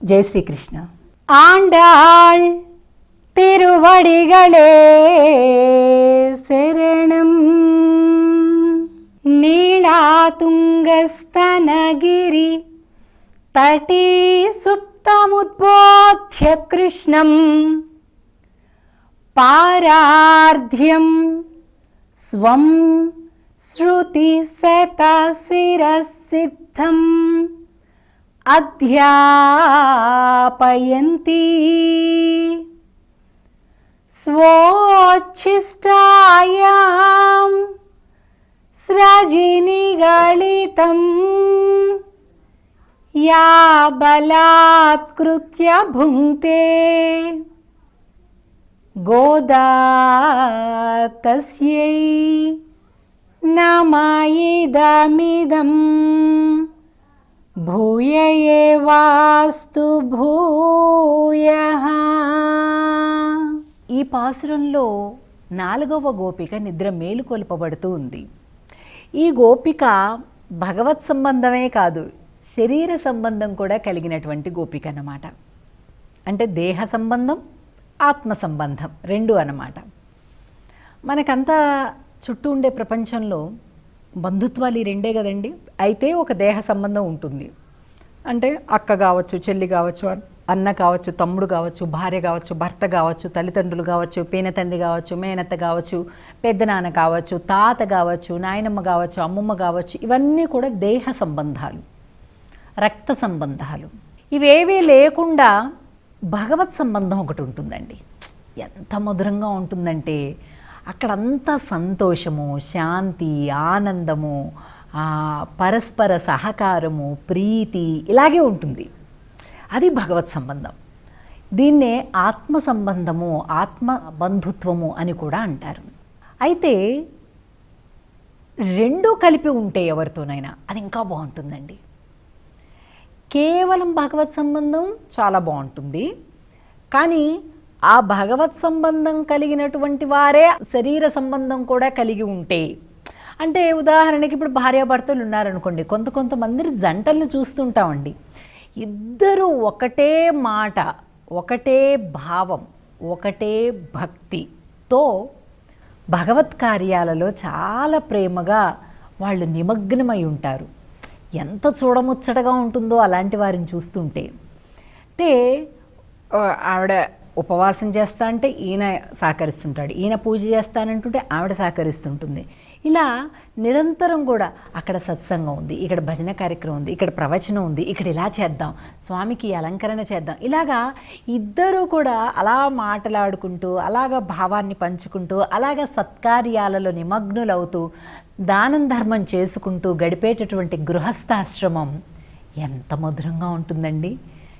ஜெய் ஸ்ரீ கிருஷ்ணா. ஆண்டாள் திருவடிகளே சரணம். நீளாதுங்கஸ்தனகிரி தட்டி சுப்தமுத்போத்ய கிருஷ்ணம் பாரார்த்யம் ஸ்வம் ஸ்ருதி சதசிரசித்தம் అధ్యాపయంతి స్వోచ్ఛిష్టాయాం స్రజినిగళితం యా బలాత్కృత్య భుంక్తే గోదా తస్యై నమ ఇదమిదం భూయ ఏవాస్తు భూయః. ఈ పాసురంలో 4వ గోపిక నిద్ర మేలుకొల్పబడుతూ ఉంది. ఈ గోపిక భగవత్ సంబంధమే కాదు, శరీర సంబంధం కూడా కలిగినటువంటి గోపిక అన్నమాట. అంటే దేహ సంబంధం, ఆత్మ సంబంధం రెండు అన్నమాట. మనకంతా చుట్టూ ఉండే ప్రపంచంలో బంధుత్వాలు ఈ రెండే కదండి. అయితే ఒక దేహ సంబంధం ఉంటుంది. అంటే అక్క కావచ్చు, చెల్లి కావచ్చు, అన్న కావచ్చు, తమ్ముడు కావచ్చు, భార్య కావచ్చు, భర్త కావచ్చు, తల్లిదండ్రులు కావచ్చు, పేనతండ్రి కావచ్చు, మేనత్త కావచ్చు, పెద్దనాన్న కావచ్చు, తాత కావచ్చు, నాయనమ్మ కావచ్చు, అమ్మమ్మ కావచ్చు. ఇవన్నీ కూడా దేహ సంబంధాలు, రక్త సంబంధాలు. ఇవేవీ లేకుండా భగవత్ సంబంధం ఒకటి ఉంటుందండి. ఎంత మధురంగా ఉంటుందంటే అక్కడంతా సంతోషము, శాంతి, ఆనందము, పరస్పర సహకారము, ప్రీతి ఇలాగే ఉంటుంది. అది భగవత్ సంబంధం. దీన్నే ఆత్మ సంబంధము, ఆత్మ బంధుత్వము అని కూడా అంటారు. అయితే రెండూ కలిపి ఉంటే ఎవరితోనైనా అది ఇంకా బాగుంటుందండి. కేవలం భగవత్ సంబంధం చాలా బాగుంటుంది, కానీ ఆ భగవత్ సంబంధం కలిగినటువంటి వారే శరీర సంబంధం కూడా కలిగి ఉంటే, అంటే ఉదాహరణకి ఇప్పుడు భార్యాభర్తలు ఉన్నారనుకోండి, కొంతమంది జంటలను చూస్తుంటామండి. ఇద్దరు ఒకటే మాట, ఒకటే భావం, ఒకటే భక్తితో భగవత్ కార్యాలలో చాలా ప్రేమగా వాళ్ళు నిమగ్నమై ఉంటారు. ఎంత చూడముచ్చటగా ఉంటుందో అలాంటి వారిని చూస్తుంటే. అంటే ఆవిడ ఉపవాసం చేస్తా అంటే ఈయన సహకరిస్తుంటాడు, ఈయన పూజ చేస్తానంటుంటే ఆవిడ సహకరిస్తుంటుంది. ఇలా నిరంతరం కూడా అక్కడ సత్సంగం ఉంది, ఇక్కడ భజన కార్యక్రమం ఉంది, ఇక్కడ ప్రవచనం ఉంది, ఇక్కడ ఇలా చేద్దాం, స్వామికి అలంకరణ చేద్దాం, ఇలాగా ఇద్దరూ కూడా అలా మాట్లాడుకుంటూ, అలాగా భావాన్ని పంచుకుంటూ, అలాగా సత్కార్యాలలో నిమగ్నులవుతూ, దానం ధర్మం చేసుకుంటూ గడిపేటటువంటి గృహస్థాశ్రమం ఎంత మధురంగా ఉంటుందండి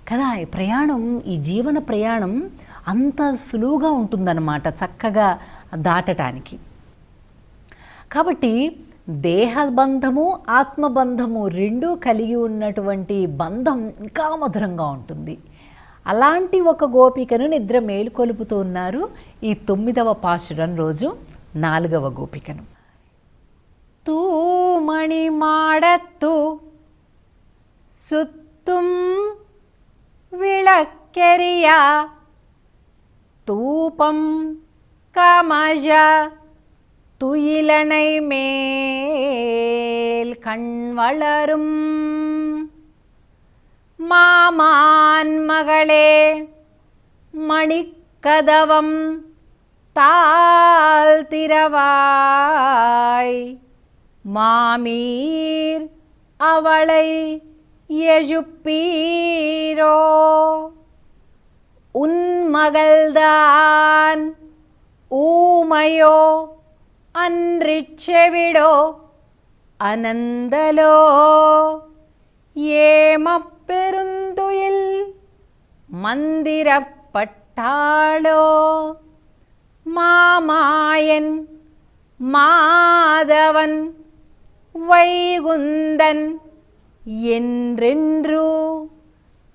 కదా. ఈ ప్రయాణం, ఈ జీవన ప్రయాణం అంత సులువుగా ఉంటుందన్నమాట, చక్కగా దాటటానికి. కాబట్టి దేహబంధము, ఆత్మబంధము రెండూ కలిగి ఉన్నటువంటి బంధం ఇంకా మధురంగా ఉంటుంది. అలాంటి ఒక గోపికను నిద్ర మేలుకొలుపుతూ ఉన్నారు ఈ 9వ పాశురం రోజు 4వ గోపికను. తూమణి మాడత్తు సుత్తుం విళక్కెరియ தூபம் கமஜ துயிலனை மேல் கண் வளரும் மாமான் மகளே மணிக்கதவம் தாழ்த்திரவாய் மாமீர் அவளை எஜுப்பீரோ உன்மகள்தான் ஊமையோ அன்றிச்செவிடோ அனந்தலோ ஏமப்பெருந்துயில் மந்திரப்பட்டாளோ மாமாயன் மாதவன் வைகுந்தன் என்றென்று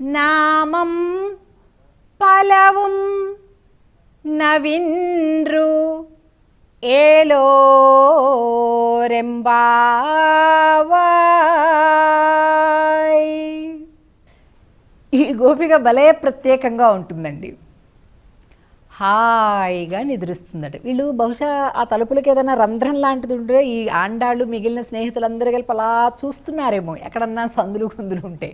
நாமம் பலவும் நவின்று ఏలోరెంబావాయ్. ఈ గోపిక భలే ప్రత్యేకంగా ఉంటుందండి. హాయిగా నిద్రిస్తుందట. వీళ్ళు బహుశా ఆ తలుపులకి ఏదైనా రంధ్రం లాంటిది ఉంటే ఈ ఆండాళ్ళు మిగిలిన స్నేహితులందరూ కలిపి అలా చూస్తున్నారేమో ఎక్కడన్నా సందులు కుందులు ఉంటే.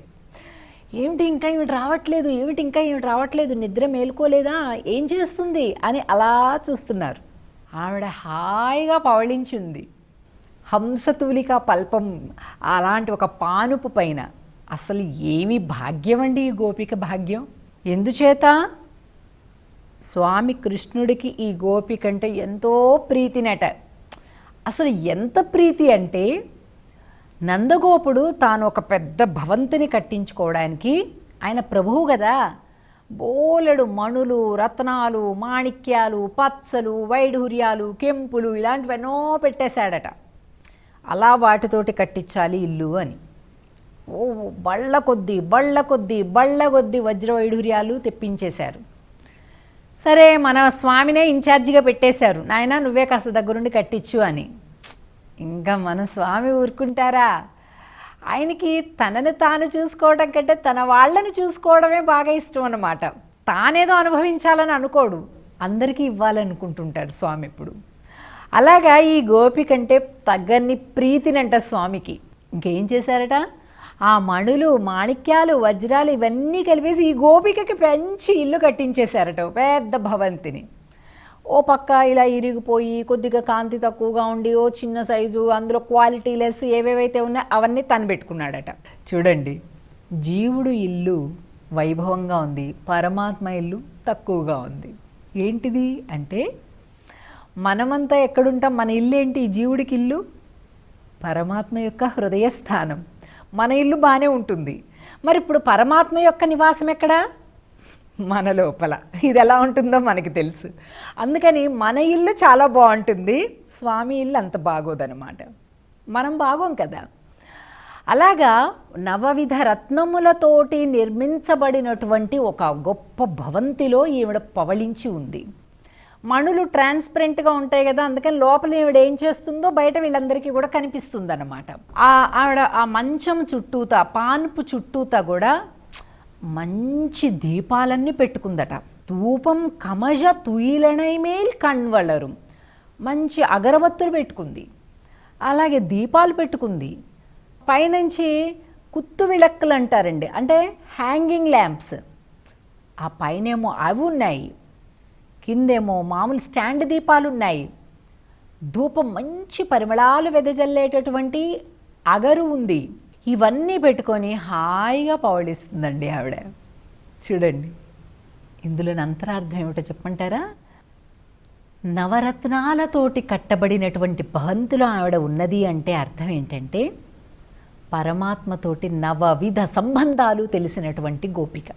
ఏమిటి ఇంకా ఏమిటి రావట్లేదు, ఏమిటి ఇంకా ఏమిటి రావట్లేదు, నిద్ర మేలుకోలేదా, ఏం చేస్తుంది అని అలా చూస్తున్నారు. ఆవిడ హాయిగా పవళించింది. హంసతూలిక పల్పం అలాంటి ఒక పానుపు పైన. అసలు ఏమి భాగ్యం అండి ఈ గోపిక భాగ్యం. ఎందుచేత స్వామి కృష్ణుడికి ఈ గోపిక అంటే ఎంతో ప్రీతినట. అసలు ఎంత ప్రీతి అంటే నందగోపుడు తాను ఒక పెద్ద భవంతిని కట్టించుకోవడానికి, ఆయన ప్రభువు కదా, బోలెడు మణులు, రత్నాలు, మాణిక్యాలు, పచ్చలు, వైఢూర్యాలు, కెంపులు ఇలాంటివెన్నో పెట్టేశాడట. అలా వాటితోటి కట్టించాలి ఇల్లు అని. ఓ బళ్ళ కొద్దీ వజ్ర వైఢూర్యాలు తెప్పించేశారు. సరే మన స్వామినే ఇన్ఛార్జిగా పెట్టేశారు, నాయన నువ్వే కాస్త దగ్గరుండి కట్టించు అని. ఇంకా మన స్వామి ఊరుకుంటారా? ఆయనకి తనని తాను చూసుకోవడం కంటే తన వాళ్ళని చూసుకోవడమే బాగా ఇష్టం అన్నమాట. తానేదో అనుభవించాలని అనుకోడు, అందరికీ ఇవ్వాలనుకుంటుంటాడు స్వామి ఎప్పుడు. అలాగా ఈ గోపికంటే తగ్గని ప్రీతినంట స్వామికి. ఇంకేం చేశారట, ఆ మణులు, మాణిక్యాలు, వజ్రాలు ఇవన్నీ కలిపేసి ఈ గోపికకి పెంచి ఇల్లు కట్టించేశారట, పెద్ద భవంతిని. ఓ పక్క ఇలా ఇరిగిపోయి కొద్దిగా కాంతి తక్కువగా ఉండి ఓ చిన్న సైజు, అందులో క్వాలిటీ లెస్ ఏవేవైతే ఉన్నాయో అవన్నీ తను పెట్టుకున్నాడట. చూడండి, జీవుడు ఇల్లు వైభవంగా ఉంది, పరమాత్మ ఇల్లు తక్కువగా ఉంది. ఏంటిది అంటే, మనమంతా ఎక్కడుంటాం, మన ఇల్లు ఏంటి? జీవుడికి ఇల్లు పరమాత్మ యొక్క హృదయస్థానం. మన ఇల్లు బాగానే ఉంటుంది, మరి ఇప్పుడు పరమాత్మ యొక్క నివాసం ఎక్కడా? మన లోపల. ఇది ఎలా ఉంటుందో మనకి తెలుసు. అందుకని మన ఇల్లు చాలా బాగుంటుంది, స్వామి ఇల్లు అంత బాగోదన్నమాట. మనం బాగోం కదా. అలాగా నవవిధ రత్నములతోటి నిర్మించబడినటువంటి ఒక గొప్ప భవంతిలో ఈవిడ పవళించి ఉంది. మణులు ట్రాన్స్పరెంట్గా ఉంటాయి కదా, అందుకని లోపల ఈవిడ ఏం చేస్తుందో బయట వీళ్ళందరికీ కూడా కనిపిస్తుంది అన్నమాట. ఆవిడ ఆ మంచం చుట్టూతా, పానుపు చుట్టూతా కూడా మంచి దీపాలన్నీ పెట్టుకుందట. ధూపం కమజ తుయిలనై మేల్ కణ్వళరు, మంచి అగరబత్తులు పెట్టుకుంది, అలాగే దీపాలు పెట్టుకుంది. పైనుంచి కుత్తు విளక్కులు అంటారండి, అంటే హ్యాంగింగ్ ల్యాంప్స్, ఆ పైనేమో అవి ఉన్నాయి, కిందేమో మామూలు స్టాండ్ దీపాలు ఉన్నాయి. ధూపం మంచి పరిమళాలు వెదజల్లేటటువంటి అగరు ఉంది. ఇవన్నీ పెట్టుకొని హాయిగా పవళిస్తుందండి ఆవిడ. చూడండి, ఇందులోని అంతరార్థం ఏమిటో చెప్పంటారా? నవరత్నాలతోటి కట్టబడినటువంటి భవంతిలో ఆవిడ ఉన్నది అంటే అర్థం ఏంటంటే, పరమాత్మతోటి నవవిధ సంబంధాలు తెలిసినటువంటి గోపిక.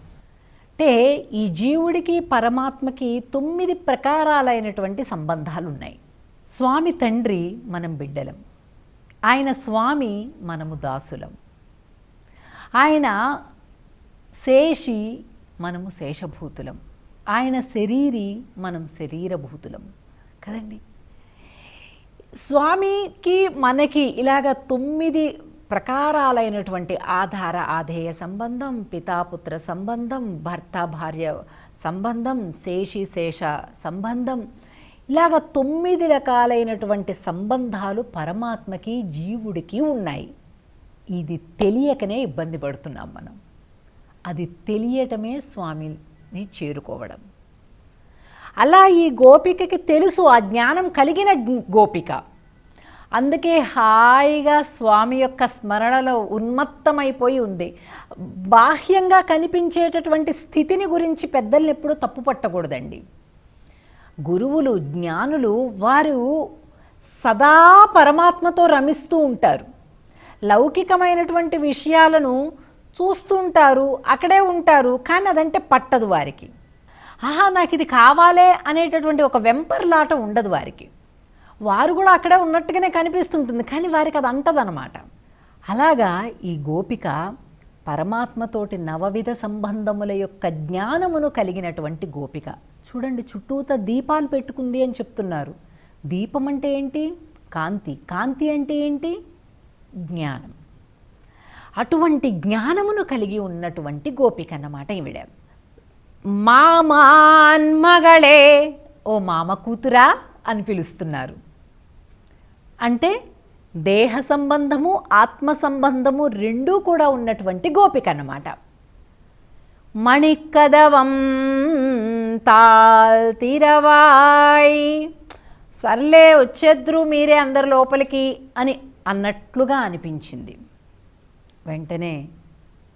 అంటే ఈ జీవుడికి పరమాత్మకి 9 ప్రకారాలైనటువంటి సంబంధాలు ఉన్నాయి. స్వామి తండ్రి, మనం బిడ్డలం. ఆయన స్వామి, మనము దాసులం. ఆయన శేషి, మనము శేషభూతులం. ఆయన శరీరి, మనం శరీరభూతులం కదండి. స్వామికి మనకి ఇలాగ 9 ప్రకారాలైనటువంటి ఆధార ఆధేయ సంబంధం, పితాపుత్ర సంబంధం, భర్త భార్య సంబంధం, శేషి శేష సంబంధం, ఇలాగ 9 రకాలైనటువంటి సంబంధాలు పరమాత్మకి జీవుడికి ఉన్నాయి. ఇది తెలియకనే ఇబ్బంది పడుతున్నాం మనం. అది తెలియటమే స్వామిని చేరుకోవడం. అలా ఈ గోపికకి తెలుసు, ఆ జ్ఞానం కలిగిన గోపిక. అందుకే హాయిగా స్వామి యొక్క స్మరణలో ఉన్మత్తమైపోయి ఉంది. బాహ్యంగా కనిపించేటటువంటి స్థితిని గురించి పెద్దల్ని ఎప్పుడూ తప్పు పట్టకూడదండి. గురువులు, జ్ఞానులు వారు సదా పరమాత్మతో రమిస్తూ ఉంటారు. లౌకికమైనటువంటి విషయాలను చూస్తూ ఉంటారు, అక్కడే ఉంటారు, కానీ అదంటే పట్టదు వారికి. ఆహా నాకు ఇది కావాలే అనేటటువంటి ఒక వెంపర్లాట ఉండదు వారికి. వారు కూడా అక్కడే ఉన్నట్టుగానే కనిపిస్తుంటుంది, కానీ వారికి అది అంటదనమాట. అలాగా ఈ గోపిక పరమాత్మతోటి నవవిధ సంబంధముల యొక్క జ్ఞానమును కలిగినటువంటి గోపిక. చూడండి, చుట్టూత దీపాలు పెట్టుకుంది అని చెప్తున్నారు. దీపం అంటే ఏంటి? కాంతి. కాంతి అంటే ఏంటి? జ్ఞానం. అటువంటి జ్ఞానమును కలిగి ఉన్నటువంటి గోపిక అన్నమాట ఈవిడ. మామాన్ మగళే, ఓ మామ కూతురా అని పిలుస్తున్నారు. అంటే దేహ సంబంధము ఆత్మ సంబంధము రెండూ కూడా ఉన్నటువంటి గోపిక అన్నమాట. మణికదవం తాల్తిరవాయ్, సర్లే వచ్చేద్రు మీరే అందరి లోపలికి అని అన్నట్లుగా అనిపించింది. వెంటనే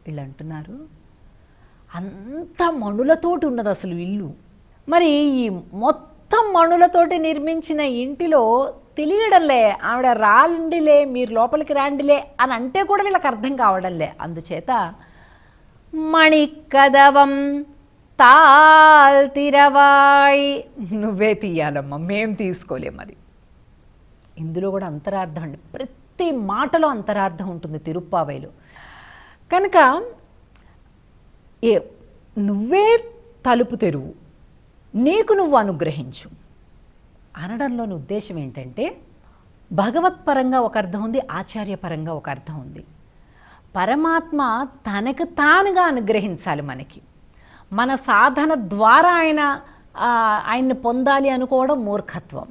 వీళ్ళు అంటున్నారు, అంత మణులతోటి ఉన్నది అసలు ఇల్లు. మరి ఈ మొత్తం మణులతోటి నిర్మించిన ఇంటిలో తెలియడంలే, ఆవిడ రాండిలే మీరు లోపలికి రాండిలే అని అంటే కూడా వీళ్ళకి అర్థం కావడంలే. అందుచేత మణికదవం తాల్తిరవాయ్, నువ్వే తీయాలమ్మా, మేం తీసుకోలేం. అది ఇందులో కూడా అంతరార్థం అండి, ప్రతి మాటలో అంతరార్థం ఉంటుంది తిరుప్పావైలో. కనుక నువ్వే తలుపు తెరువు, నీకు నువ్వు అనుగ్రహించు అనడంలోని ఉద్దేశం ఏంటంటే, భగవత్పరంగా ఒక అర్థం ఉంది, ఆచార్యపరంగా ఒక అర్థం ఉంది. పరమాత్మ తనకు తానుగా అనుగ్రహించాలి మనకి. మన సాధన ద్వారా ఆయన్ని పొందాలి అనుకోవడం మూర్ఖత్వం.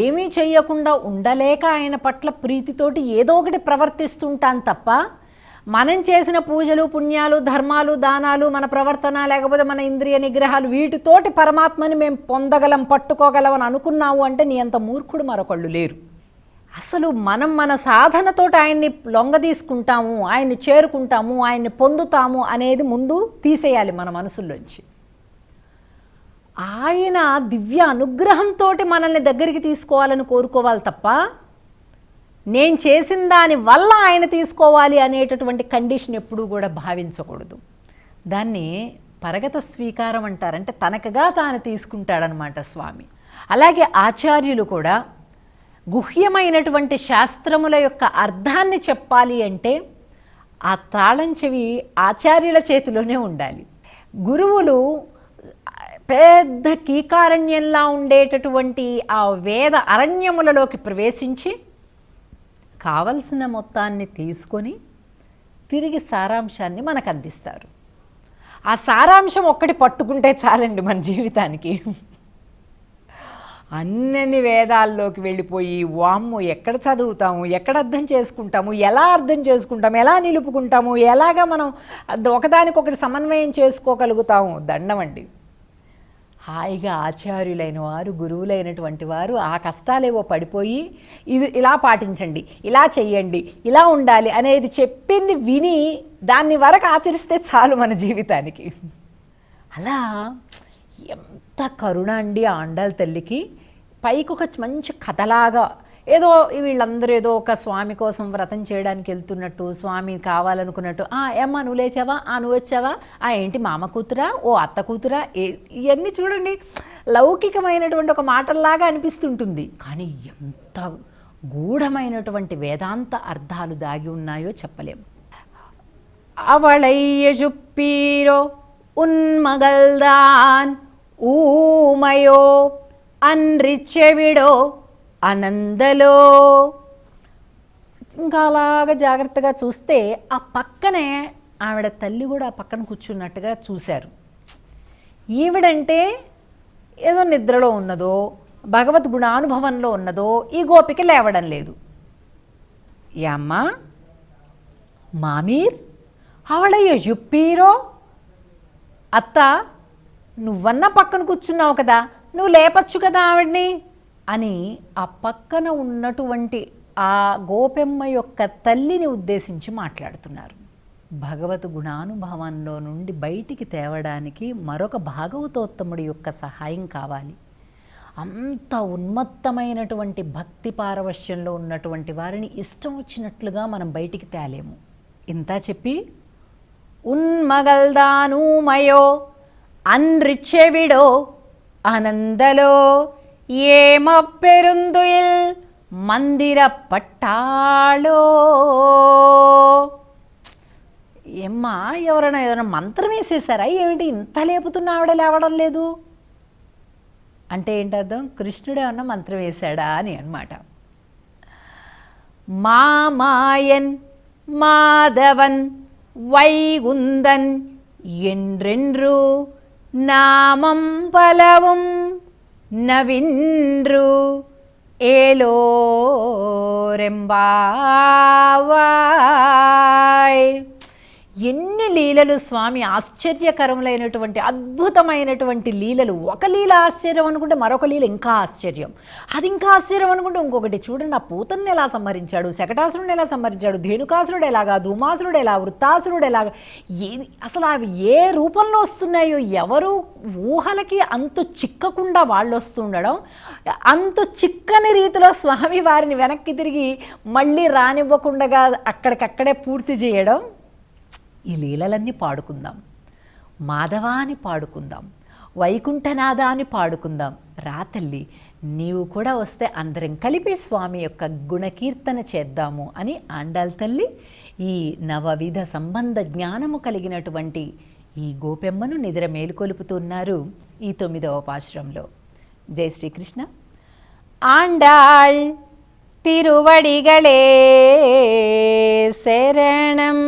ఏమీ చెయ్యకుండా ఉండలేక ఆయన పట్ల ప్రీతితోటి ఏదో ఒకటి ప్రవర్తిస్తుంటాను తప్ప, మనం చేసిన పూజలు పుణ్యాలు ధర్మాలు దానాలు మన ప్రవర్తన లేకపోతే మన ఇంద్రియ నిగ్రహాలు వీటితోటి పరమాత్మని మేము పొందగలం పట్టుకోగలం అని అనుకున్నావు అంటే నీ అంత మూర్ఖుడు మరొకళ్ళు లేరు. అసలు మనం మన సాధనతోటి ఆయన్ని లొంగ తీసుకుంటాము, ఆయన్ని చేరుకుంటాము, ఆయన్ని పొందుతాము అనేది ముందు తీసేయాలి మన మనసుల్లోంచి. ఆయన దివ్య అనుగ్రహంతో మనల్ని దగ్గరికి తీసుకోవాలని కోరుకోవాలి తప్ప, నేను చేసిన దాని వల్ల ఆయన తీసుకోవాలి అనేటటువంటి కండిషన్ ఎప్పుడూ కూడా భావించకూడదు. దాన్ని పరగత స్వీకారం అంటారంటే తనకగా తాను తీసుకుంటాడనమాట స్వామి. అలాగే ఆచార్యులు కూడా గుహ్యమైనటువంటి శాస్త్రముల యొక్క అర్థాన్ని చెప్పాలి అంటే ఆ తాళం చెవి ఆచార్యుల చేతిలోనే ఉండాలి. గురువులు పెద్ద కీకారణ్యంలా ఉండేటటువంటి ఆ వేద అరణ్యములలోకి ప్రవేశించి కావలసిన మొత్తాన్ని తీసుకొని తిరిగి సారాంశాన్ని మనకు అందిస్తారు. ఆ సారాంశం ఒక్కటి పట్టుకుంటే చాలండి మన జీవితానికి. అన్ని వేదాల్లోకి వెళ్ళిపోయి వామ్మో ఎక్కడ చదువుతాము, ఎక్కడ అర్థం చేసుకుంటాము, ఎలా అర్థం చేసుకుంటాము, ఎలా నిలుపుకుంటాము, ఎలాగా మనం ఒకదానికొకటి సమన్వయం చేసుకోగలుగుతాము, దండమండి. హాయిగా ఆచార్యులైన వారు గురువులైనటువంటి వారు ఆ కష్టాలేవో పడిపోయి ఇది ఇలా పాటించండి, ఇలా చెయ్యండి, ఇలా ఉండాలి అనేది చెప్పింది విని దాన్ని వరకు ఆచరిస్తే చాలు మన జీవితానికి. అలా ఎంత కరుణ అండి ఆండాళ్ళ తల్లికి. పైకి ఒక మంచి కథలాగా ఏదో వీళ్ళందరూ ఏదో ఒక స్వామి కోసం వ్రతం చేయడానికి వెళ్తున్నట్టు, స్వామి కావాలనుకున్నట్టు, ఏమ్మా నువ్వు లేచావా, నువ్వు వచ్చావా, ఏంటి మామ కూతురా, ఓ అత్త కూతురా, ఇవన్నీ చూడండి లౌకికమైనటువంటి ఒక మాటల్లాగా అనిపిస్తుంటుంది. కానీ ఎంత గూఢమైనటువంటి వేదాంత అర్థాలు దాగి ఉన్నాయో చెప్పలేము. అవళయ్య జుప్పీరో ఉన్మగల్దాన్ ఊమయో అన్రిచ్చెవిడో అనందలో. ఇంకా అలాగా జాగ్రత్తగా చూస్తే ఆ పక్కనే ఆవిడ తల్లి కూడా ఆ పక్కన కూర్చున్నట్టుగా చూశారు. ఈవిడంటే ఏదో నిద్రలో ఉన్నదో భగవద్ గుణానుభవంలో ఉన్నదో ఈ గోపిక లేవడం లేదు. యామ్మా మామీర్ అవళయ్య జుప్పీరో, అత్త నువ్వన్నా పక్కన కూర్చున్నావు కదా, నువ్వు లేపచ్చు కదా ఆవిడ్ని అని ఆ పక్కన ఉన్నటువంటి ఆ గోపెమ్మ యొక్క తల్లిని ఉద్దేశించి మాట్లాడుతున్నారు. భగవత్ గుణానుభవంలో నుండి బయటికి తేవడానికి మరొక భాగవతోత్తముడి యొక్క సహాయం కావాలి. అంత ఉన్మత్తమైనటువంటి భక్తి పారవశ్యంలో ఉన్నటువంటి వారిని ఇష్టం వచ్చినట్లుగా మనం బయటికి తేలేము. ఇంత చెప్పి ఉన్మగల్దానూమయో అన్రిచ్చెవిడో అనందలో ఏమప్పెరుందుయిల్ మందిర పట్టాళో. ఏమ్మా ఎవరైనా మంత్రం వేసేసారా ఏమిటి, ఇంత లేపుతున్నా ఆవిడ లేవడం లేదు అంటే ఏంటర్థం? కృష్ణుడు ఏమన్నా మంత్రం వేశాడా అని అన్నమాట. మామాయన్ மாதவன் வைகுந்தன் என்றென்று நாமம் பலவும் నవింద్రు ఏలోరెంబావాయ్. ఎన్ని లీలలు స్వామి, ఆశ్చర్యకరములైనటువంటి అద్భుతమైనటువంటి లీలలు. ఒక లీల ఆశ్చర్యం అనుకుంటే మరొక లీల ఇంకా ఆశ్చర్యం, అది ఇంకా ఆశ్చర్యం అనుకుంటే ఇంకొకటి. చూడండి, ఆ పూతన్ని ఎలా సంహరించాడు, శకటాసురుడిని ఎలా సంహరించాడు, ధేనుకాసురుడు ఎలాగా, ధూమాసురుడు ఎలా, వృత్తాసురుడు ఎలాగా, అసలు అవి ఏ రూపంలో వస్తున్నాయో ఎవరు ఊహలకి అంతు చిక్కకుండా వాళ్ళు వస్తుండడం, అంతు చిక్కని రీతిలో స్వామి వారిని వెనక్కి తిరిగి మళ్ళీ రానివ్వకుండా అక్కడికక్కడే పూర్తి చేయడం. ఈ లీలలన్నీ పాడుకుందాం, మాధవాని పాడుకుందాం, వైకుంఠనాథాన్ని పాడుకుందాం. రా తల్లి, నీవు కూడా వస్తే అందరం కలిపి స్వామి యొక్క గుణకీర్తన చేద్దాము అని ఆండాల్ తల్లి ఈ నవవిధ సంబంధ జ్ఞానము కలిగినటువంటి ఈ గోపెమ్మను నిద్ర మేలుకొలుపుతున్నారు ఈ 9వ పాశురంలో. జై శ్రీకృష్ణ. ఆండాళ్ తిరువడిగళే శరణం.